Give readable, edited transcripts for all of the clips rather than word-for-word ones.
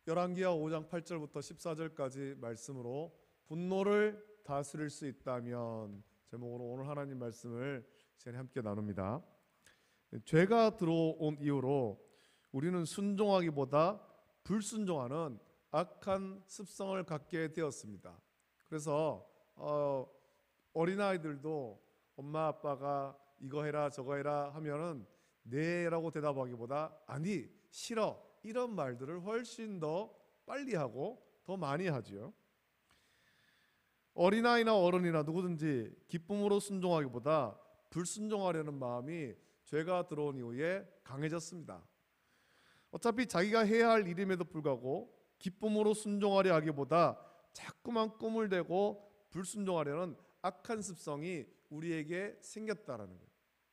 열왕기하 5장 8절부터 14절까지 말씀으로 분노를 다스릴 수 있다면 제목으로 오늘 하나님 말씀을 시간에 함께 나눕니다. 죄가 들어온 이후로 우리는 순종하기보다 불순종하는 악한 습성을 갖게 되었습니다. 그래서 어린아이들도 엄마 아빠가 이거 해라 저거 해라 하면은 네라고 대답하기보다 아니 싫어 이런 말들을 훨씬 더 빨리 하고 더 많이 하지요. 어린아이나 어른이나 누구든지 기쁨으로 순종하기보다 불순종하려는 마음이 죄가 들어온 이후에 강해졌습니다. 어차피 자기가 해야 할 일임에도 불구하고 기쁨으로 순종하려 하기보다 자꾸만 꿈을 대고 불순종하려는 악한 습성이 우리에게 생겼다라는 거예요.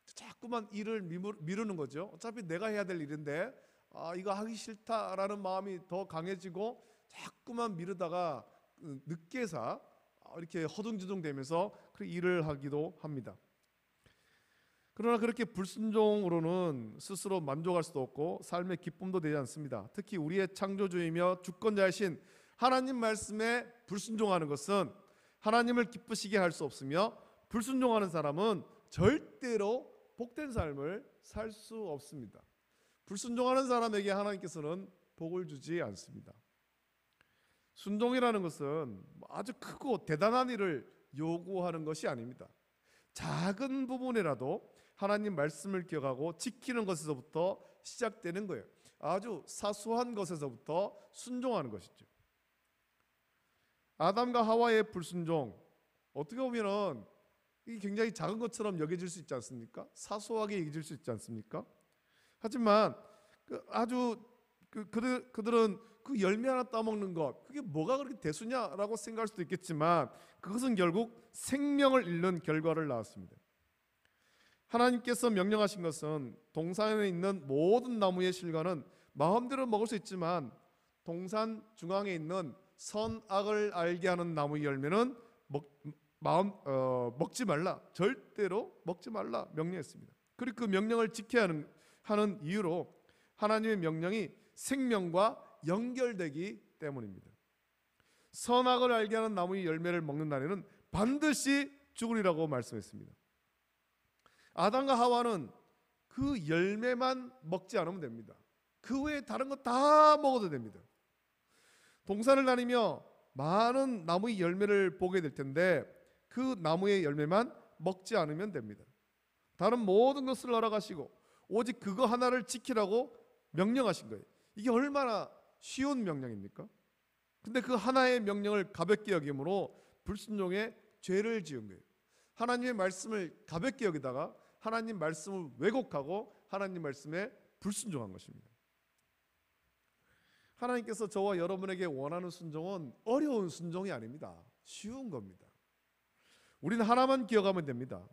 자꾸만 일을 미루는 거죠. 어차피 내가 해야 될 일인데 이거 하기 싫다라는 마음이 더 강해지고 자꾸만 미루다가 늦게사 이렇게 허둥지둥 되면서 그 일을 하기도 합니다. 그러나 그렇게 불순종으로는 스스로 만족할 수도 없고 삶의 기쁨도 되지 않습니다. 특히 우리의 창조주이며 주권자이신 하나님 말씀에 불순종하는 것은 하나님을 기쁘시게 할 수 없으며 불순종하는 사람은 절대로 복된 삶을 살 수 없습니다. 불순종하는 사람에게 하나님께서는 복을 주지 않습니다. 순종이라는 것은 아주 크고 대단한 일을 요구하는 것이 아닙니다. 작은 부분이라도 하나님 말씀을 기억하고 지키는 것에서부터 시작되는 거예요. 아주 사소한 것에서부터 순종하는 것이죠. 아담과 하와의 불순종, 어떻게 보면은 이게 굉장히 작은 것처럼 여겨질 수 있지 않습니까? 사소하게 여겨질 수 있지 않습니까? 하지만 그들은 그 열매 하나 따먹는 것, 그게 뭐가 그렇게 대수냐라고 생각할 수도 있겠지만 그것은 결국 생명을 잃는 결과를 낳았습니다. 하나님께서 명령하신 것은 동산에 있는 모든 나무의 실과는 마음대로 먹을 수 있지만 동산 중앙에 있는 선악을 알게 하는 나무의 열매는 먹지 말라, 절대로 먹지 말라 명령했습니다. 그리고 그 명령을 지켜야 하는 이유로 하나님의 명령이 생명과 연결되기 때문입니다. 선악을 알게 하는 나무의 열매를 먹는 날에는 반드시 죽으리라고 말씀했습니다. 아담과 하와는 그 열매만 먹지 않으면 됩니다. 그 외에 다른 거 다 먹어도 됩니다. 동산을 다니며 많은 나무의 열매를 보게 될 텐데 그 나무의 열매만 먹지 않으면 됩니다. 다른 모든 것을 알아가시고 오직 그거 하나를 지키라고 명령하신 거예요. 이게 얼마나 쉬운 명령입니까? 근데 그 하나의 명령을 가볍게 여김으로 불순종에 죄를 지은 거예요. 하나님의 말씀을 가볍게 여기다가 하나님 말씀을 왜곡하고 하나님 말씀에 불순종한 것입니다. 하나님께서 저와 여러분에게 원하는 순종은 어려운 순종이 아닙니다. 쉬운 겁니다. 우리는 하나만 기억하면 됩니다.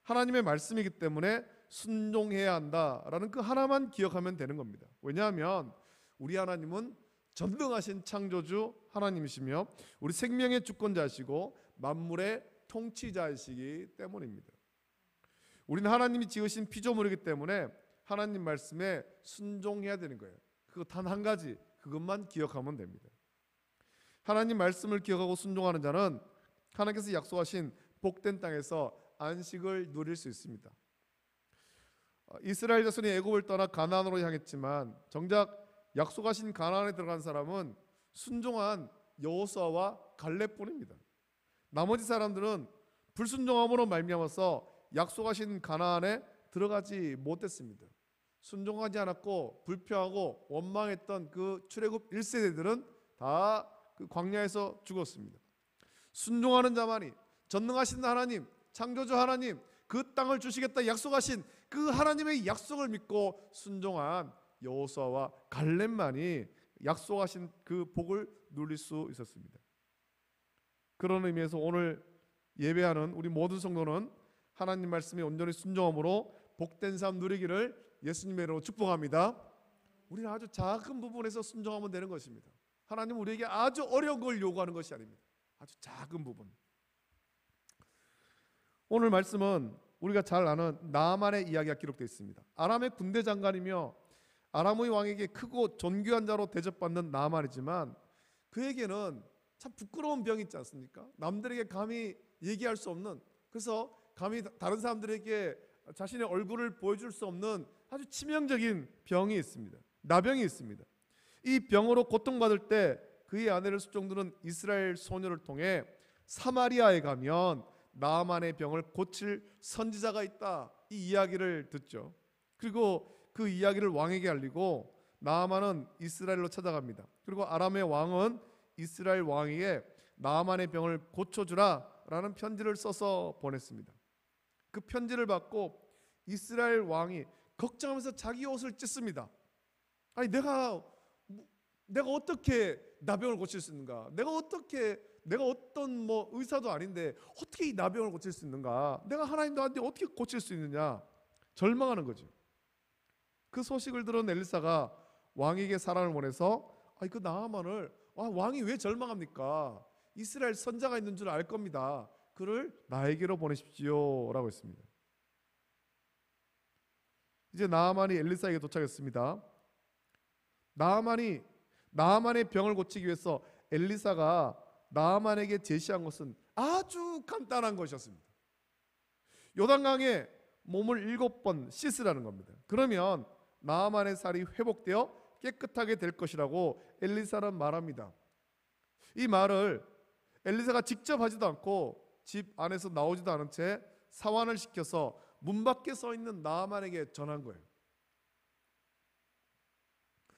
하나님의 말씀이기 때문에 순종해야 한다라는 그 하나만 기억하면 되는 겁니다. 왜냐하면 우리 하나님은 전능하신 창조주 하나님이시며 우리 생명의 주권자시고 만물의 통치자이시기 때문입니다. 우리는 하나님이 지으신 피조물이기 때문에 하나님 말씀에 순종해야 되는 거예요. 그거 단 한 가지, 그것만 기억하면 됩니다. 하나님 말씀을 기억하고 순종하는 자는 하나님께서 약속하신 복된 땅에서 안식을 누릴 수 있습니다. 이스라엘 자손이 애굽을 떠나 가나안으로 향했지만 정작 약속하신 가나안에 들어간 사람은 순종한 여호수아와 갈렙뿐입니다. 나머지 사람들은 불순종함으로 말미암아서 약속하신 가나안에 들어가지 못했습니다. 순종하지 않았고 불평하고 원망했던 그 출애굽 1세대들은 다 그 광야에서 죽었습니다. 순종하는 자만이 전능하신 하나님, 창조주 하나님, 그 땅을 주시겠다 약속하신 그 하나님의 약속을 믿고 순종한 여호수아와 갈렙만이 약속하신 그 복을 누릴 수 있었습니다. 그런 의미에서 오늘 예배하는 우리 모든 성도는 하나님 말씀에 온전히 순종함으로 복된 삶 누리기를 예수님의 이름으로 축복합니다. 우리는 아주 작은 부분에서 순종하면 되는 것입니다. 하나님은 우리에게 아주 어려운 걸 요구하는 것이 아닙니다. 아주 작은 부분. 오늘 말씀은 우리가 잘 아는 나만의 이야기가 기록되어 있습니다. 아람의 군대 장관이며 아람의 왕에게 크고 존귀한 자로 대접받는 나아만이지만 그에게는 참 부끄러운 병이 있지 않습니까? 남들에게 감히 얘기할 수 없는, 그래서 감히 다른 사람들에게 자신의 얼굴을 보여줄 수 없는 아주 치명적인 병이 있습니다. 나병이 있습니다. 이 병으로 고통받을 때 그의 아내를 숙종들은 이스라엘 소녀를 통해 사마리아에 가면 나아만의 병을 고칠 선지자가 있다, 이 이야기를 듣죠. 그리고 그 이야기를 왕에게 알리고 나아만은 이스라엘로 찾아갑니다. 그리고 아람의 왕은 이스라엘 왕에게 나아만의 병을 고쳐주라 라는 편지를 써서 보냈습니다. 그 편지를 받고 이스라엘 왕이 걱정하면서 자기 옷을 찢습니다. 아니 내가 어떻게 나병을 고칠 수 있는가? 내가 어떤 의사도 아닌데 어떻게 이 나병을 고칠 수 있는가? 내가 하나님도 아닌데 어떻게 고칠 수 있느냐? 절망하는 거죠. 그 소식을 들은 엘리사가 왕에게 사람을 보내서 그 나아만을 왕이 왜 절망합니까? 이스라엘 선자가 있는 줄 알 겁니다. 그를 나에게로 보내십시오 라고 했습니다. 이제 나아만이 엘리사에게 도착했습니다. 나아만의 병을 고치기 위해서 엘리사가 나아만에게 제시한 것은 아주 간단한 것이었습니다. 요단강에 몸을 7번 씻으라는 겁니다. 그러면 나아만의 살이 회복되어 깨끗하게 될 것이라고 엘리사는 말합니다. 이 말을 엘리사가 직접 하지도 않고 집 안에서 나오지도 않은 채 사환을 시켜서 문 밖에 서 있는 나아만에게 전한 거예요.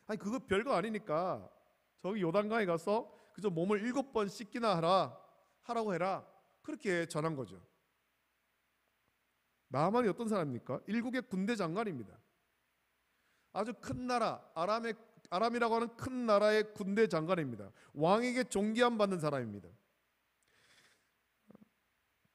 아니 그거 별거 아니니까 저기 요단강에 가서 그저 몸을 7번 씻기나 하라고 해라, 그렇게 전한 거죠. 나아만이 어떤 사람입니까? 일국의 군대 장관입니다. 아주 큰 나라, 아람이라고 하는 큰 나라의 군대 장관입니다. 왕에게 존귀함 받는 사람입니다.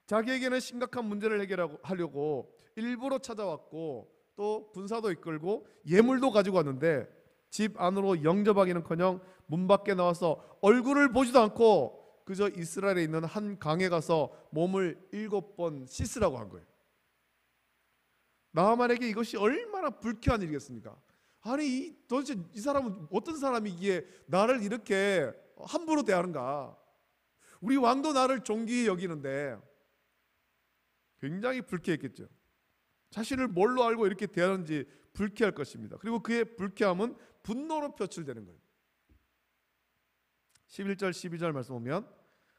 자기에게는 심각한 문제를 해결하려고 일부러 찾아왔고 또 군사도 이끌고 예물도 가지고 왔는데 집 안으로 영접하기는커녕 문 밖에 나와서 얼굴을 보지도 않고 그저 이스라엘에 있는 한 강에 가서 몸을 7번 씻으라고 한 거예요. 나아만에게 이것이 얼마나 불쾌한 일이겠습니까? 아니 도대체 이 사람은 어떤 사람이기에 나를 이렇게 함부로 대하는가? 우리 왕도 나를 존귀히 여기는데 굉장히 불쾌했겠죠. 자신을 뭘로 알고 이렇게 대하는지 불쾌할 것입니다. 그리고 그의 불쾌함은 분노로 표출되는 거예요. 11절 12절 말씀 보면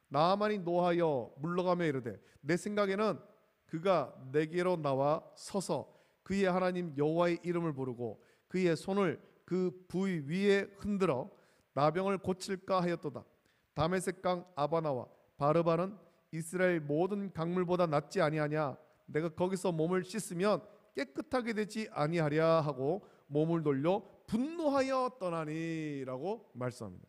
나아만이 노하여 물러가며 이르되 내 생각에는 그가 내게로 나와 서서 그의 하나님 여호와의 이름을 부르고 그의 손을 그 부위 위에 흔들어 나병을 고칠까 하였도다. 다메섹 강 아바나와 바르바는 이스라엘 모든 강물보다 낫지 아니하냐? 내가 거기서 몸을 씻으면 깨끗하게 되지 아니하랴 하고 몸을 돌려 분노하여 떠나니라고 말씀합니다.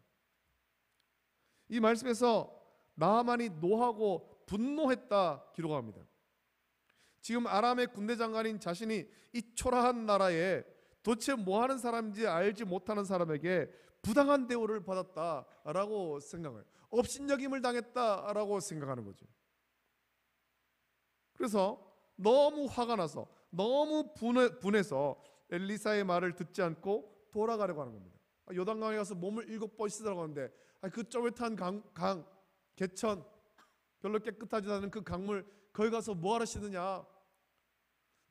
이 말씀에서 나아만이 노하고 분노했다 기록합니다. 지금 아람의 군대 장관인 자신이 이 초라한 나라에 도대체 뭐하는 사람인지 알지 못하는 사람에게 부당한 대우를 받았다라고 생각해요. 업신여김을 당했다라고 생각하는 거죠. 그래서 너무 화가 나서 너무 분해서 엘리사의 말을 듣지 않고 돌아가려고 하는 겁니다. 요단강에 가서 몸을 7번 씻으라고 하는데 그 쪼매탄 강, 개천, 별로 깨끗하지 않은 그 강물 거기 가서 뭐하러 씻느냐?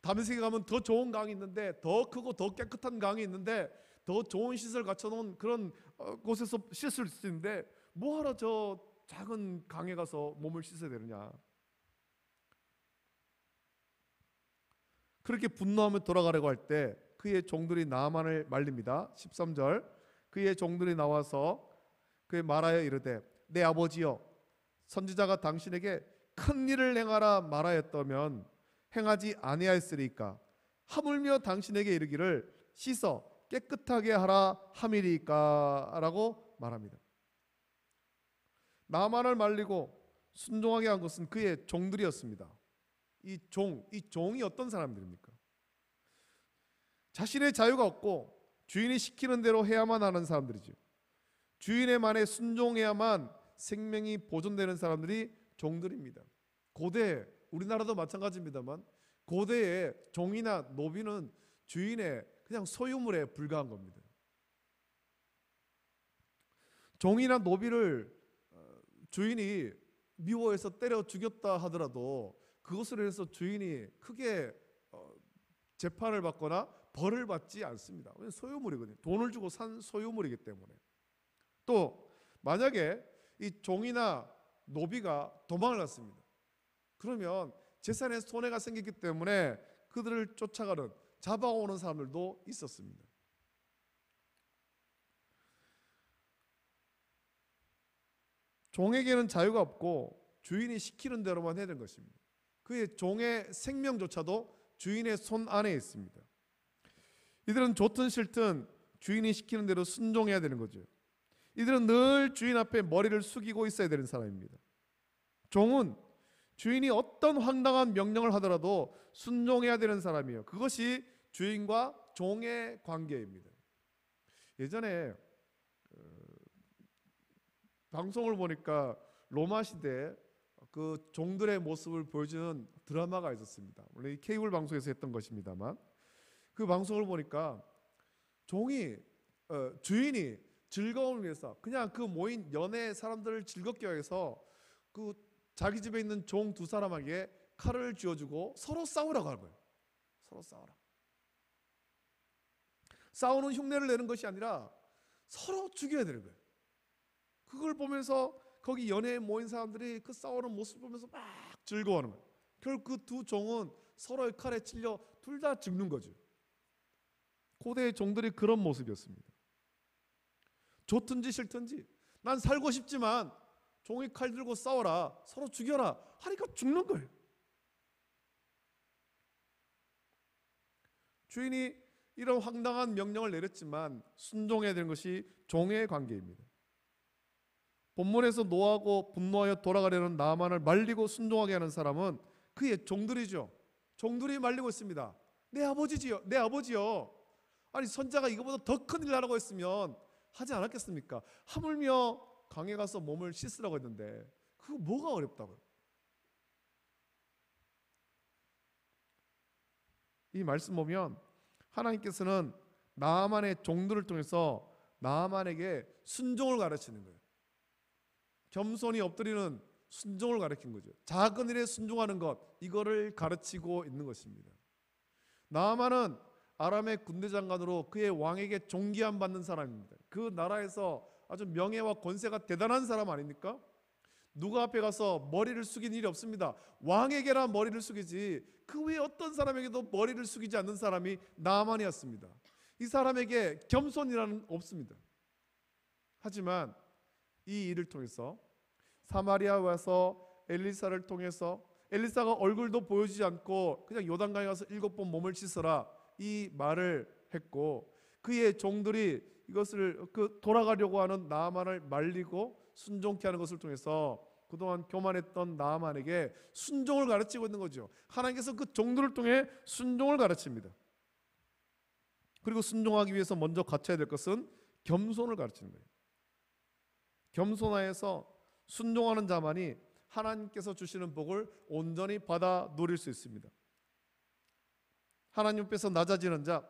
다메섹에 가면 더 좋은 강이 있는데, 더 크고 더 깨끗한 강이 있는데, 더 좋은 시설 갖춰놓은 그런 곳에서 씻을 수 있는데 뭐하러 저 작은 강에 가서 몸을 씻어야 되느냐? 그렇게 분노하며 돌아가려고 할 때 그의 종들이 나아만을 말립니다. 13절 그의 종들이 나와서 그의 말하여 이르되 내 아버지여 선지자가 당신에게 큰 일을 행하라 말하였다면 행하지 아니하였으리까? 하물며 당신에게 이르기를 씻어 깨끗하게 하라 함이리까? 라고 말합니다. 나아만을 말리고 순종하게 한 것은 그의 종들이었습니다. 이 종이 어떤 사람들입니까? 자신의 자유가 없고 주인이 시키는 대로 해야만 하는 사람들이죠. 주인의 말에 순종해야만 생명이 보존되는 사람들이 종들입니다. 고대, 우리나라도 마찬가지입니다만 고대에 종이나 노비는 주인의 그냥 소유물에 불과한 겁니다. 종이나 노비를 주인이 미워해서 때려 죽였다 하더라도 그것으로 해서 주인이 크게 재판을 받거나 벌을 받지 않습니다. 소유물이거든요. 돈을 주고 산 소유물이기 때문에. 또 만약에 이 종이나 노비가 도망을 갔습니다. 그러면 재산에 손해가 생겼기 때문에 그들을 쫓아가는, 잡아오는 사람들도 있었습니다. 종에게는 자유가 없고 주인이 시키는 대로만 해야 되는 것입니다. 그의 종의 생명조차도 주인의 손 안에 있습니다. 이들은 좋든 싫든 주인이 시키는 대로 순종해야 되는 거죠. 이들은 늘 주인 앞에 머리를 숙이고 있어야 되는 사람입니다. 종은 주인이 어떤 황당한 명령을 하더라도 순종해야 되는 사람이에요. 그것이 주인과 종의 관계입니다. 예전에 방송을 보니까 로마 시대 그 종들의 모습을 보여주는 드라마가 있었습니다. 원래 이 케이블 방송에서 했던 것입니다만, 그 방송을 보니까 주인이 즐거움을 위해서 그냥 그 모인 연애 사람들을 즐겁게 위해서 그 자기 집에 있는 종 두 사람에게 칼을 쥐어주고 서로 싸우라고 하는 거예요. 서로 싸워라. 싸우는 흉내를 내는 것이 아니라 서로 죽여야 되는 거예요. 그걸 보면서 거기 연애에 모인 사람들이 그 싸우는 모습을 보면서 막 즐거워하는 거예요. 결국 그 두 종은 서로의 칼에 찔려 둘 다 죽는 거죠. 고대의 종들이 그런 모습이었습니다. 좋든지 싫든지 난 살고 싶지만 종이 칼 들고 싸워라, 서로 죽여라 하니까 죽는 거예요. 주인이 이런 황당한 명령을 내렸지만 순종해야 되는 것이 종의 관계입니다. 본문에서 노하고 분노하여 돌아가려는 나만을 말리고 순종하게 하는 사람은 그의 종들이죠. 종들이 말리고 있습니다. 내 아버지요. 아니 선자가 이거보다 더 큰 일 하라고 했으면 하지 않았겠습니까? 하물며 강에 가서 몸을 씻으라고 했는데 그거 뭐가 어렵다고요? 이 말씀 보면 하나님께서는 나아만의 종들을 통해서 나아만에게 순종을 가르치는 거예요. 겸손히 엎드리는 순종을 가르친 거죠. 작은 일에 순종하는 것, 이거를 가르치고 있는 것입니다. 나아만은 아람의 군대 장관으로 그의 왕에게 존귀함 받는 사람입니다. 그 나라에서 아주 명예와 권세가 대단한 사람 아닙니까? 누구 앞에 가서 머리를 숙인 일이 없습니다. 왕에게나 머리를 숙이지 그 외에 어떤 사람에게도 머리를 숙이지 않는 사람이 나아만이었습니다. 이 사람에게 겸손이라는 없습니다. 하지만 이 일을 통해서 사마리아 와서 엘리사를 통해서 엘리사가 얼굴도 보여주지 않고 그냥 요단강에 가서 7번 몸을 씻어라 이 말을 했고, 그의 종들이 이것을 돌아가려고 하는 나아만을 말리고 순종케 하는 것을 통해서 그동안 교만했던 나아만에게 순종을 가르치고 있는 거죠. 하나님께서 그 종들을 통해 순종을 가르칩니다. 그리고 순종하기 위해서 먼저 갖춰야 될 것은 겸손을 가르치는 거예요. 겸손하여서 순종하는 자만이 하나님께서 주시는 복을 온전히 받아 누릴 수 있습니다. 하나님 앞에서 낮아지는 자,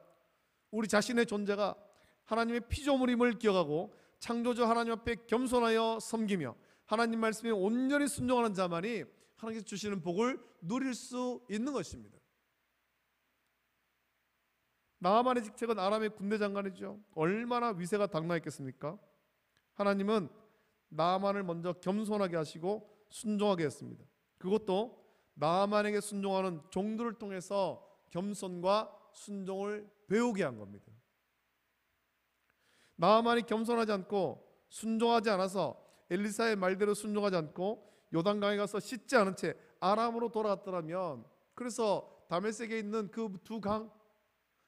우리 자신의 존재가 하나님의 피조물임을 기억하고 창조주 하나님 앞에 겸손하여 섬기며 하나님 말씀에 온전히 순종하는 자만이 하나님께서 주시는 복을 누릴 수 있는 것입니다. 나아만의 직책은 아람의 군대 장관이죠. 얼마나 위세가 당나했겠습니까? 하나님은 나아만을 먼저 겸손하게 하시고 순종하게 했습니다. 그것도 나아만에게 순종하는 종들을 통해서 겸손과 순종을 배우게 한 겁니다. 나아만이 겸손하지 않고 순종하지 않아서 엘리사의 말대로 순종하지 않고 요단강에 가서 씻지 않은 채 아람으로 돌아갔더라면, 그래서 다메섹에 있는 그 두 강,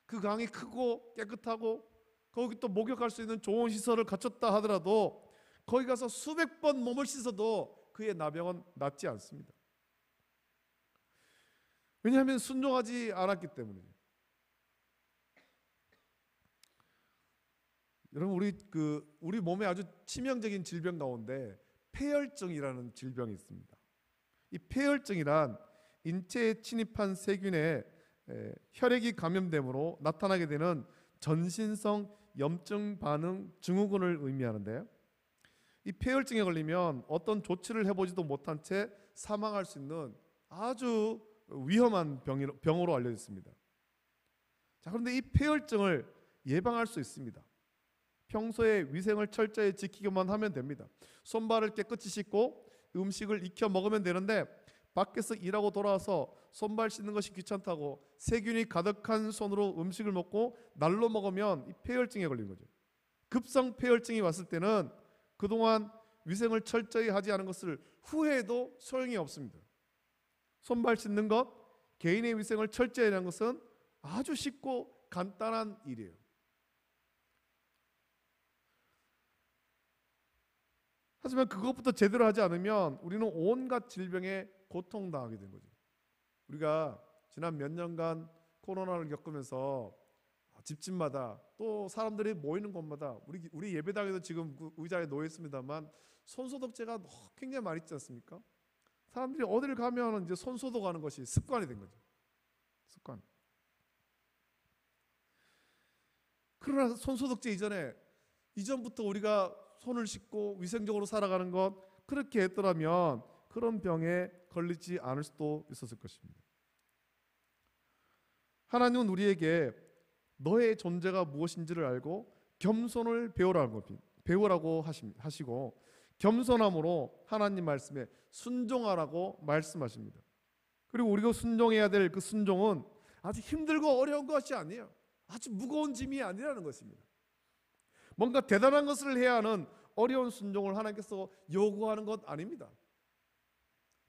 그 강이 크고 깨끗하고 거기 또 목욕할 수 있는 좋은 시설을 갖췄다 하더라도 거기 가서 수백 번 몸을 씻어도 그의 나병은 낫지 않습니다. 왜냐하면 순종하지 않았기 때문이에요. 여러분, 우리 몸에 아주 치명적인 질병 가운데 폐혈증이라는 질병이 있습니다. 이 폐혈증이란 인체에 침입한 세균에 혈액이 감염됨으로 나타나게 되는 전신성 염증 반응 증후군을 의미하는데요. 이 폐혈증에 걸리면 어떤 조치를 해보지도 못한 채 사망할 수 있는 아주 위험한 병으로 알려져 있습니다. 자, 그런데 이 폐혈증을 예방할 수 있습니다. 평소에 위생을 철저히 지키기만 하면 됩니다. 손발을 깨끗이 씻고 음식을 익혀 먹으면 되는데 밖에서 일하고 돌아와서 손발 씻는 것이 귀찮다고 세균이 가득한 손으로 음식을 먹고 날로 먹으면 이 폐혈증에 걸린 거죠. 급성 폐혈증이 왔을 때는 그동안 위생을 철저히 하지 않은 것을 후회해도 소용이 없습니다. 손발 씻는 것, 개인의 위생을 철저히 하는 것은 아주 쉽고 간단한 일이에요. 하지만 그것부터 제대로 하지 않으면 우리는 온갖 질병에 고통당하게 된 거죠. 우리가 지난 몇 년간 코로나를 겪으면서 집집마다 또 사람들이 모이는 곳마다 우리 예배당에도 지금 그 의자에 놓여 있습니다만 손소독제가 굉장히 많이 있지 않습니까? 사람들이 어디를 가면 이제 손소독하는 것이 습관이 된 거죠. 습관. 그러나 손소독제 이전부터 우리가 손을 씻고 위생적으로 살아가는 것 그렇게 했더라면 그런 병에 걸리지 않을 수도 있었을 것입니다. 하나님은 우리에게 너의 존재가 무엇인지를 알고 겸손을 배우라고 하시고 겸손함으로 하나님 말씀에 순종하라고 말씀하십니다. 그리고 우리가 순종해야 될 그 순종은 아주 힘들고 어려운 것이 아니에요. 아주 무거운 짐이 아니라는 것입니다. 뭔가 대단한 것을 해야 하는 어려운 순종을 하나님께서 요구하는 것 아닙니다.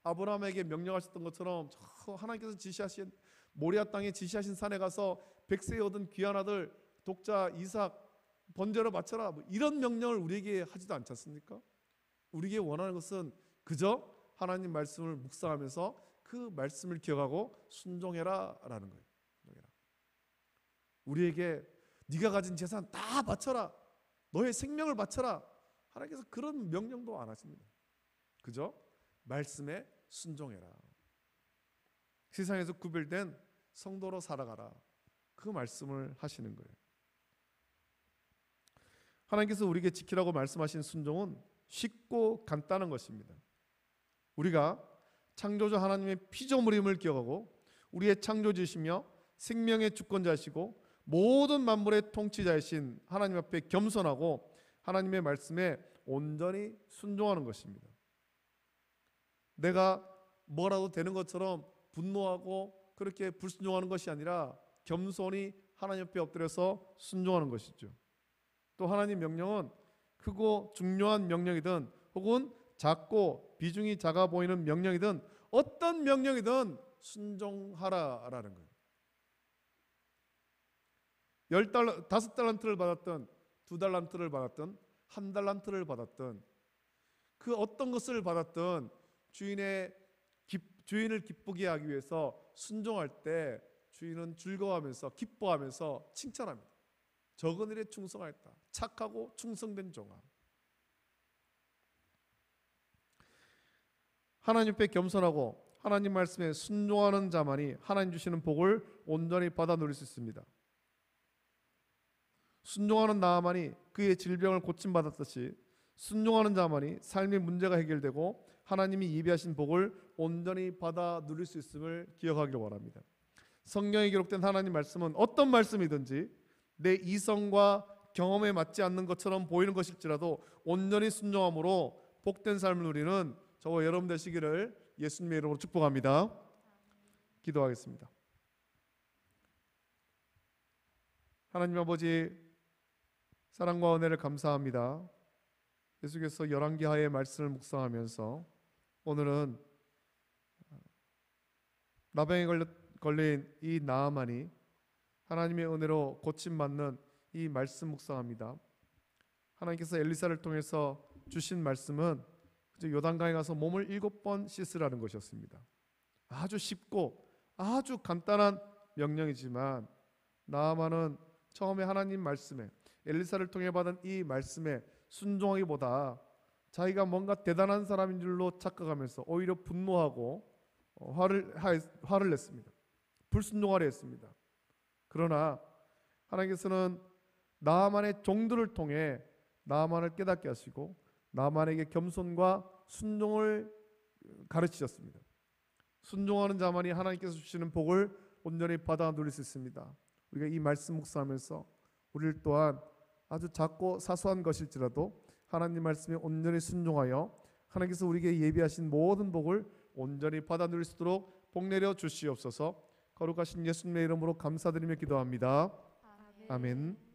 아브라함에게 명령하셨던 것처럼 하나님께서 지시하신 모리아 땅에 지시하신 산에 가서 백세에 얻은 귀한 아들 독자 이삭 번제로 바쳐라, 이런 명령을 우리에게 하지도 않지 않습니까? 우리에게 원하는 것은 그저 하나님 말씀을 묵상하면서 그 말씀을 기억하고 순종해라 라는 거예요. 우리에게 네가 가진 재산 다 바쳐라, 너의 생명을 바쳐라, 하나님께서 그런 명령도 안 하십니다. 그저 말씀에 순종해라, 세상에서 구별된 성도로 살아가라, 그 말씀을 하시는 거예요. 하나님께서 우리에게 지키라고 말씀하신 순종은 쉽고 간단한 것입니다. 우리가 창조주 하나님의 피조물임을 기억하고 우리의 창조주시며 생명의 주권자시고 모든 만물의 통치자이신 하나님 앞에 겸손하고 하나님의 말씀에 온전히 순종하는 것입니다. 내가 뭐라도 되는 것처럼 분노하고 그렇게 불순종하는 것이 아니라 겸손히 하나님 앞에 엎드려서 순종하는 것이죠. 또 하나님 명령은 크고 중요한 명령이든 혹은 작고 비중이 작아 보이는 명령이든 어떤 명령이든 순종하라라는 거예요. 5달란트를 받았던 2달란트를 받았던 1달란트를 받았던 그 어떤 것을 받았던 주인을 기쁘게 하기 위해서 순종할 때 주인은 즐거워하면서 기뻐하면서 칭찬합니다. 적은 일에 충성하였다. 착하고 충성된 종아. 하나님 앞에 겸손하고 하나님 말씀에 순종하는 자만이 하나님 주시는 복을 온전히 받아 누릴 수 있습니다. 순종하는 나만이 그의 질병을 고침받았듯이 순종하는 자만이 삶의 문제가 해결되고 하나님이 예비하신 복을 온전히 받아 누릴 수 있음을 기억하기를 원합니다. 성경에 기록된 하나님 말씀은 어떤 말씀이든지 내 이성과 경험에 맞지 않는 것처럼 보이는 것일지라도 온전히 순종함으로 복된 삶을 누리는 저와 여러분 되시기를 예수님의 이름으로 축복합니다. 기도하겠습니다. 하나님 아버지, 사랑과 은혜를 감사합니다. 예수께서 열왕기하의 말씀을 묵상하면서 오늘은 나병에 걸린 이 나아만이 하나님의 은혜로 고침받는 이 말씀 묵상합니다. 하나님께서 엘리사를 통해서 주신 말씀은 요단강에 가서 몸을 7번 씻으라는 것이었습니다. 아주 쉽고 아주 간단한 명령이지만 나아만은 처음에 하나님 말씀에 엘리사를 통해 받은 이 말씀에 순종하기보다 자기가 뭔가 대단한 사람인 줄로 착각하면서 오히려 분노하고 화를 냈습니다. 불순종하려 했습니다. 그러나 하나님께서는 나만의 종들을 통해 나만을 깨닫게 하시고 나만에게 겸손과 순종을 가르치셨습니다. 순종하는 자만이 하나님께서 주시는 복을 온전히 받아 누릴 수 있습니다. 우리가 이 말씀 묵상하면서 우리를 또한 아주 작고 사소한 것일지라도 하나님 말씀에 온전히 순종하여 하나님께서 우리에게 예비하신 모든 복을 온전히 받아 누릴 수 있도록 복 내려 주시옵소서. 거룩하신 예수님의 이름으로 감사드리며 기도합니다. 아멘.